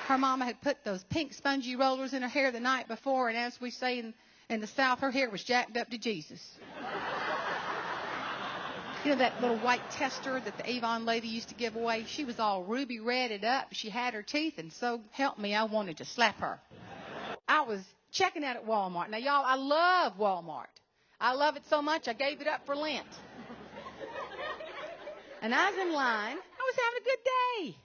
Her mama had put those pink spongy rollers in her hair the night before, and as we say in the South, her hair was jacked up to Jesus. You know that little white tester that the Avon lady used to give away? She was all ruby redded up. She had her teeth, and so help me, I wanted to slap her. I was checking out at Walmart. Now, y'all, I love Walmart. I love it so much, I gave it up for Lent. And I was in line. I was having a good day.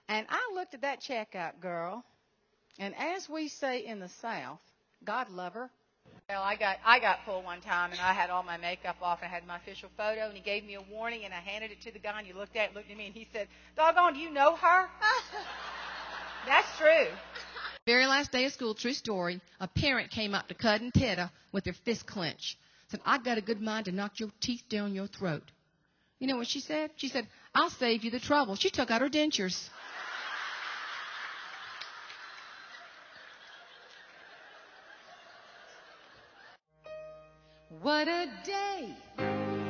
And I looked at that checkout girl, and as we say in the South, God love her. Well, I got pulled one time, and I had all my makeup off, and I had my official photo, and he gave me a warning, and I handed it to the guy, and he looked at me, and he said, "Doggone, do you know her?" That's true. Very last day of school, true story, a parent came up to Cud and Tetta with their fist clenched. Said, "I got a good mind to knock your teeth down your throat." You know what she said? She said, "I'll save you the trouble." She took out her dentures. What a day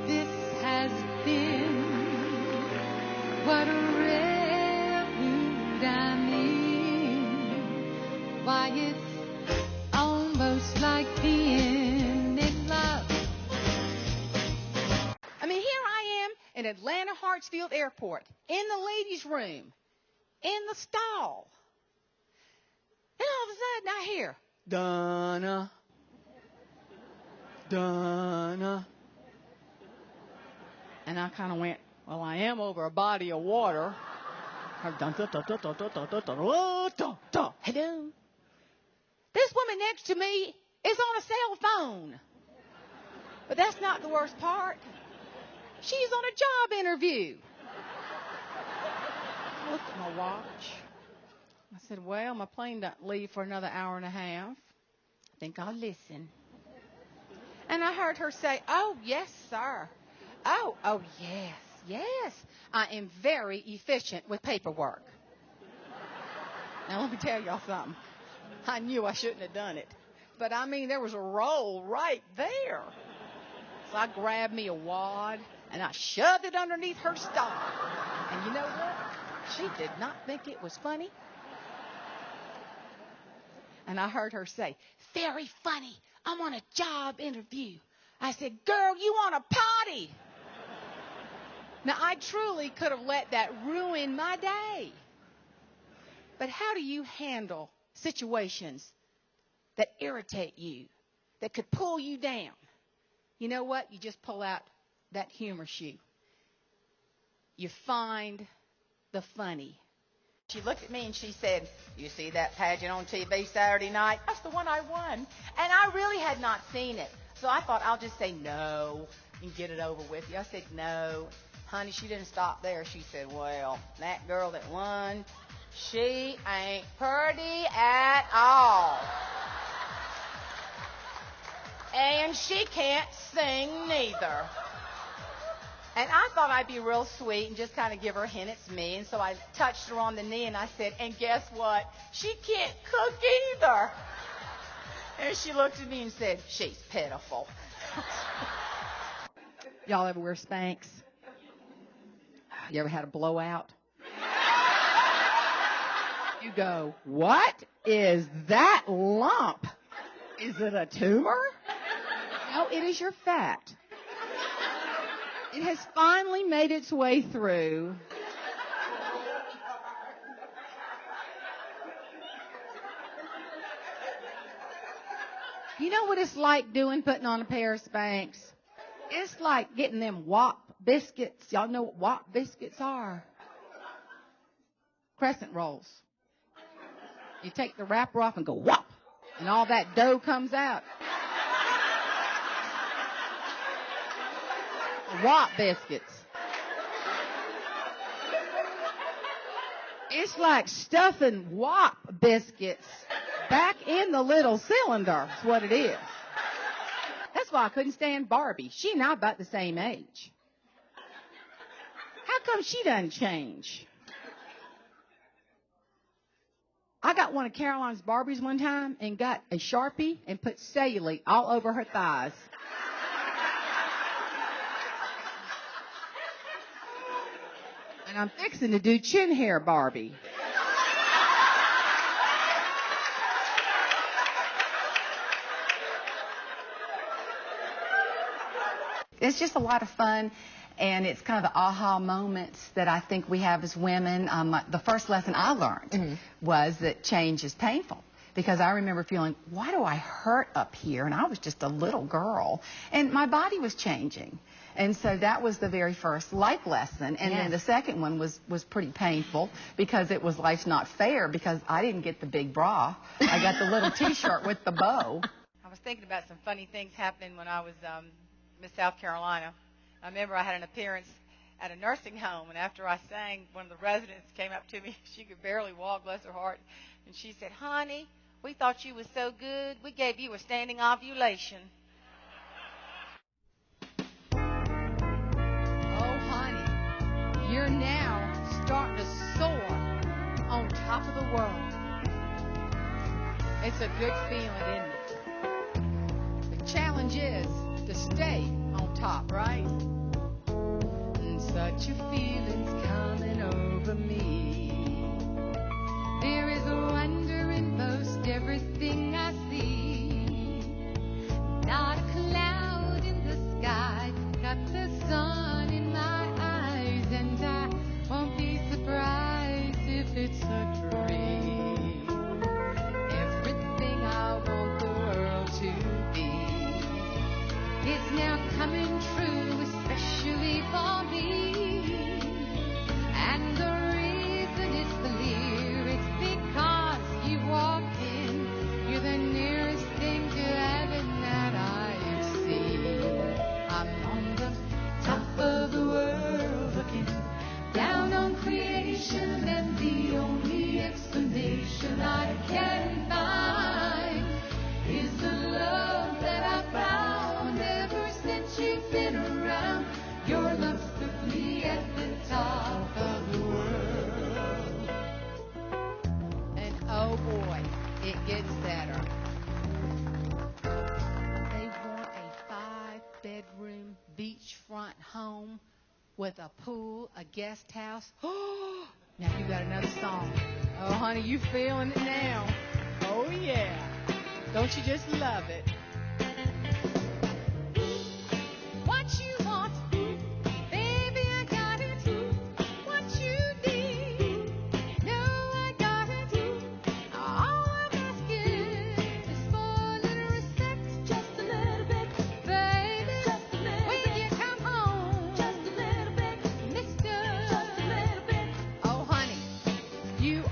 this has been. What a rare mood I'm in. Why, it's almost like being in love. I mean, here I am in Atlanta Hartsfield Airport, in the ladies' room, in the stall. And all of a sudden I hear, "Donna. Donna." And I kind of went, well, I am over a body of water. Hello. This woman next to me is on a cell phone. But that's not the worst part. She's on a job interview. I looked at my watch. I said, well, my plane doesn't leave for another hour and a half. I think I'll listen. And I heard her say, "Oh, yes, sir. Oh, yes. I am very efficient with paperwork." Now, let me tell y'all something. I knew I shouldn't have done it. But, I mean, there was a roll right there. So I grabbed me a wad, and I shoved it underneath her stomach. And you know what? She did not think it was funny. And I heard her say, "Very funny. I'm on a job interview." I said, "Girl, you want a potty?" Now, I truly could have let that ruin my day. But how do you handle situations that irritate you, that could pull you down? You know what? You just pull out that humor shoe. You find the funny. She looked at me and she said, "You see that pageant on TV Saturday night? That's the one I won." And I really had not seen it. So I thought, I'll just say no and get it over with. I said, "No." Honey, she didn't stop there. She said, "Well, that girl that won, she ain't pretty at all. And she can't sing neither." And I thought I'd be real sweet and just kind of give her a hint it's me. And so I touched her on the knee and I said, "And guess what? She can't cook either." And she looked at me and said, "She's pitiful." Y'all ever wear Spanx? You ever had a blowout? You go, "What is that lump? Is it a tumor?" No, it is your fat. It has finally made its way through. You know what it's like putting on a pair of Spanx? It's like getting them Wop biscuits. Y'all know what Wop biscuits are? Crescent rolls. You take the wrapper off and go whop, and all that dough comes out. Wop biscuits. It's like stuffing Wop biscuits back in the little cylinder. That's what it is. That's why I couldn't stand Barbie. She and I about the same age. How come she doesn't change? I got one of Caroline's Barbies one time and got a Sharpie and put cellulite all over her thighs. And I'm fixing to do chin hair Barbie. It's just a lot of fun, and it's kind of the aha moments that I think we have as women. The first lesson I learned was that change is painful, because I remember feeling, why do I hurt up here? And I was just a little girl, and my body was changing. And so that was the very first life lesson. And then the second one was pretty painful, because it was life's not fair, because I didn't get the big bra. I got the little T-shirt with the bow. I was thinking about some funny things happening when I was Miss South Carolina. I remember I had an appearance at a nursing home, and after I sang, one of the residents came up to me. She could barely walk, bless her heart, and she said, "Honey, we thought you was so good, we gave you a standing ovulation." Oh, honey, you're now starting to soar on top of the world. It's a good feeling, isn't it? The challenge is to stay on top, right? And such a feeling's coming over me. There is a wonder in most everything I see. Not a cloud in the sky, got the sun in my eyes, and I won't be surprised if it's a dream. Everything I want the world to be is now coming true, especially for me. And the reason is clear, it's because you walked in. You're the nearest thing to heaven that I have seen. I'm on the top of the world, looking down on creation, and the only explanation I can find is the love that I found ever since you've been around. Your love's put me at the top of the world. And oh boy, it gets better. They want a 5-bedroom beachfront home with a pool, a guest house. Oh, now you got another song. Oh, honey, you feeling it now? Oh, yeah. Don't you just love it? What you want, baby, I got it. What you need, no, I got it. All I'm asking is for a little respect, just a little bit, baby. Just a little when bit. You come home, just a little bit, mister. Just a little bit. Oh, honey, you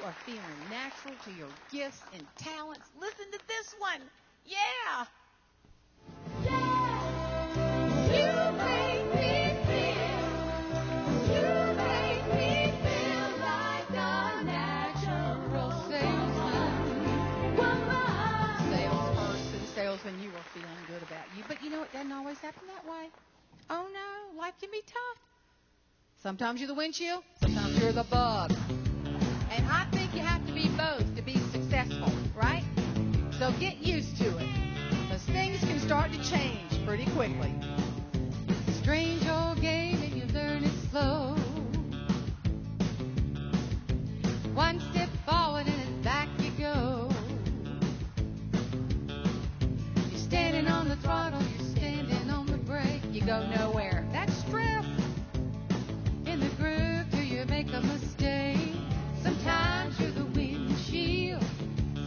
are feeling natural to your gifts and talents. Listen to this one. Yeah. You make me feel like a natural salesman, you are feeling good about you. But you know, it doesn't always happen that way. Oh no, life can be tough. Sometimes you're the windshield, sometimes you're the bug. And I think you have to be both to be successful, right? So get used to it, because things can start to change pretty quickly. It's a strange old game, and you learn it slow. One step forward and then back you go. You're standing on the throttle, you're standing on the brake. You go nowhere. That's stress. In the groove till you make a mistake. Sometimes you're the windshield,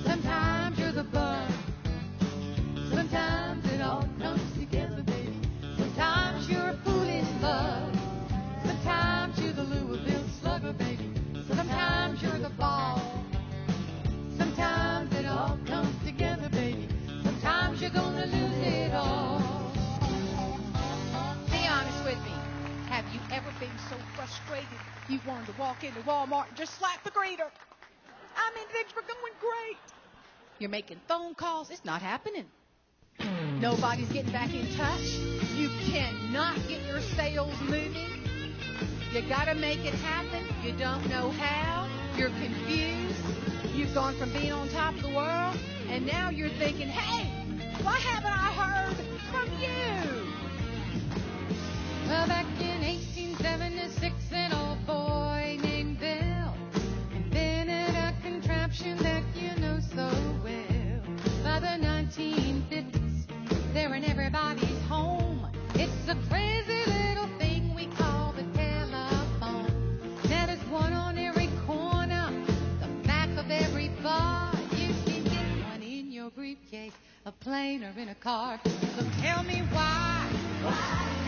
sometimes you're the bug. Sometimes it all comes together, baby. Sometimes you're a fool in love. Sometimes you're the Louisville slugger, baby. Sometimes you're the ball. Sometimes it all comes together, baby. Sometimes you're gonna lose it all. Be honest with me. Have you ever been so frustrated you wanted to walk into Walmart and just slap the greeter? I mean, things were going great. You're making phone calls. It's not happening. Nobody's getting back in touch. You cannot get your sales moving. You got to make it happen. You don't know how. You're confused. You've gone from being on top of the world, and now you're thinking, hey, why haven't I heard from you? Well, back in 1876, an old boy named Bill invented a contraption that you know so well. By the 1950s, there were suitcase, a plane, or in a car. So tell me why